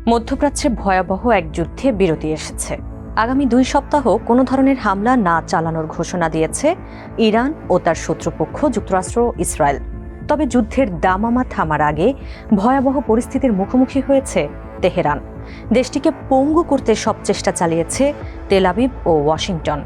মধ্যপ্রাচ্যে ভয়াবহ এক যুদ্ধে বিরতি এসেছে। আগামী 2 সপ্তাহ কোনো ধরনের হামলা না চালানোর ঘোষণা দিয়েছে ইরান ও তার শত্রুপক্ষ যুক্তরাষ্ট্র ইসরায়েল। তবে যুদ্ধের দামামা থামার আগে ভয়াবহ পরিস্থিতির মুখোমুখি হয়েছে তেহরান। দেশটিকে পঙ্গু করতে সব চেষ্টা চালিয়েছে তেল আবিব ও ওয়াশিংটন।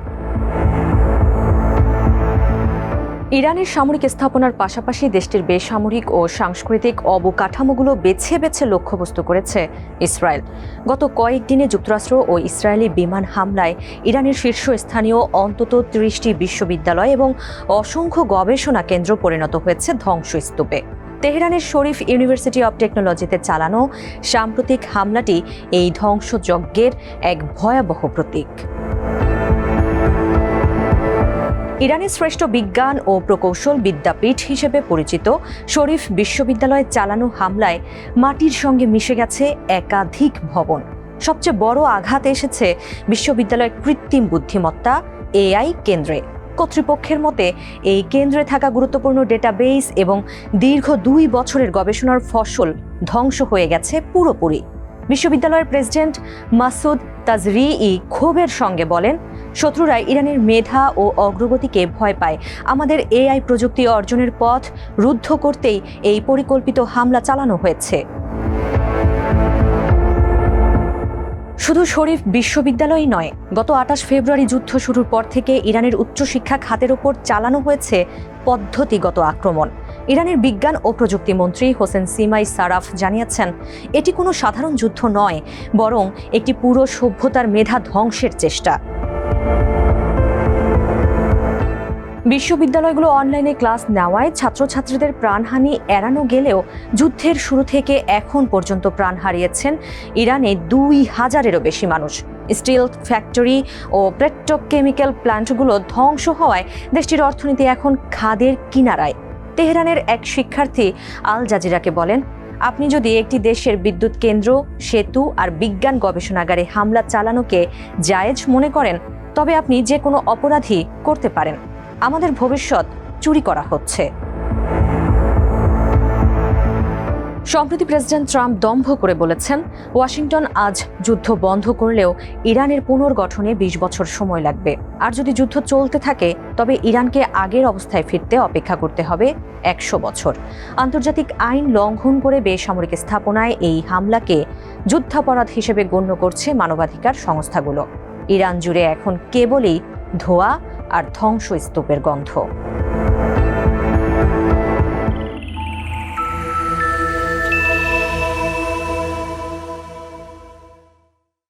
ইরানের সামরিক স্থাপনার পাশাপাশি দেশটির বেসামরিক ও সাংস্কৃতিক অবকাঠামোগুলো বেছে বেছে লক্ষ্যবস্তু করেছে ইসরায়েল। গত কয়েকদিনে যুক্তরাষ্ট্র ও ইসরায়েলি বিমান হামলায় ইরানের শীর্ষস্থানীয় অন্তত 30টি বিশ্ববিদ্যালয় এবং অসংখ্য গবেষণা কেন্দ্র পরিণত হয়েছে ধ্বংসস্তূপে। তেহরানের শরীফ ইউনিভার্সিটি অব টেকনোলজিতে চালানো সাম্প্রতিক হামলাটি এই ধ্বংসযজ্ঞের এক ভয়াবহ প্রতীক। ইরানের শ্রেষ্ঠ বিজ্ঞান ও প্রকৌশল বিদ্যাপীঠ হিসেবে পরিচিত শরীফ বিশ্ববিদ্যালয়ে চালানো হামলায় মাটির সঙ্গে মিশে গেছে একাধিক ভবন। সবচেয়ে বড় আঘাত এসেছে বিশ্ববিদ্যালয়ের কৃত্রিম বুদ্ধিমত্তা এআই কেন্দ্রে। কর্তৃপক্ষের মতে এই কেন্দ্রে থাকা গুরুত্বপূর্ণ ডেটাবেস এবং দীর্ঘ 2 বছরের গবেষণার ফসল ধ্বংস হয়ে গেছে পুরোপুরি। বিশ্ববিদ্যালয়ের প্রেসিডেন্ট মাসুদ তাজরিই ক্ষোভের সঙ্গে বলেন, শত্রুরা ইরানের মেধা ও অগ্রগতিকে ভয় পায়। আমাদের এআই প্রযুক্তি অর্জনের পথ রুদ্ধ করতেই এই পরিকল্পিত হামলা চালানো হয়েছে। শুধু শরীফ বিশ্ববিদ্যালয়ই নয়, গত 28 ফেব্রুয়ারি যুদ্ধ শুরুর পর থেকে ইরানের উচ্চশিক্ষা খাতের ওপর চালানো হয়েছে পদ্ধতিগত আক্রমণ। ইরানের বিজ্ঞান ও প্রযুক্তি মন্ত্রী হোসেন সিমাই সারাফ জানিয়েছেন, এটি কোনো সাধারণ যুদ্ধ নয়, বরং একটি পুরো সভ্যতার মেধা ধ্বংসের চেষ্টা। বিশ্ববিদ্যালয়গুলো অনলাইনে ক্লাস নেওয়ায় ছাত্রছাত্রীদের প্রাণহানি এড়ানো গেলেও যুদ্ধের শুরু থেকে এখন পর্যন্ত প্রাণ হারিয়েছেন ইরানে 2000-এরও বেশি মানুষ। স্টিল ফ্যাক্টরি ও পেট্রোকেমিক্যাল প্ল্যান্টগুলো ধ্বংস হওয়ায় দেশটির অর্থনীতি এখন খাদের কিনারায়। তেহরানের এক শিক্ষার্থী আল জাজিরাকে বলেন, আপনি যদি একটি দেশের বিদ্যুৎ কেন্দ্র, সেতু আর বিজ্ঞান গবেষণাগারে হামলা চালানোকে জায়েজ মনে করেন, তবে আপনি যে কোনো অপরাধী করতে পারেন। আমাদের ভবিষ্যৎ চুরি করা হচ্ছে। সম্প্রতি প্রেসিডেন্ট ট্রাম্প দম্ভ করে বলেছেন, ওয়াশিংটন আজ যুদ্ধ বন্ধ করলেও ইরানের পুনর্গঠনে 20 বছর সময় লাগবে। আর যদি যুদ্ধ চলতে থাকে তবে ইরানকে আগের অবস্থায় ফিরতে অপেক্ষা করতে হবে 100 বছর। আন্তর্জাতিক আইন লঙ্ঘন করে বেসামরিক স্থাপনায় এই হামলাকে যুদ্ধাপরাধ হিসেবে গণ্য করছে মানবাধিকার সংস্থাগুলো। ইরান জুড়ে এখন কেবলই ধোঁয়া আর ধ্বংসস্তূপের গন্ধ।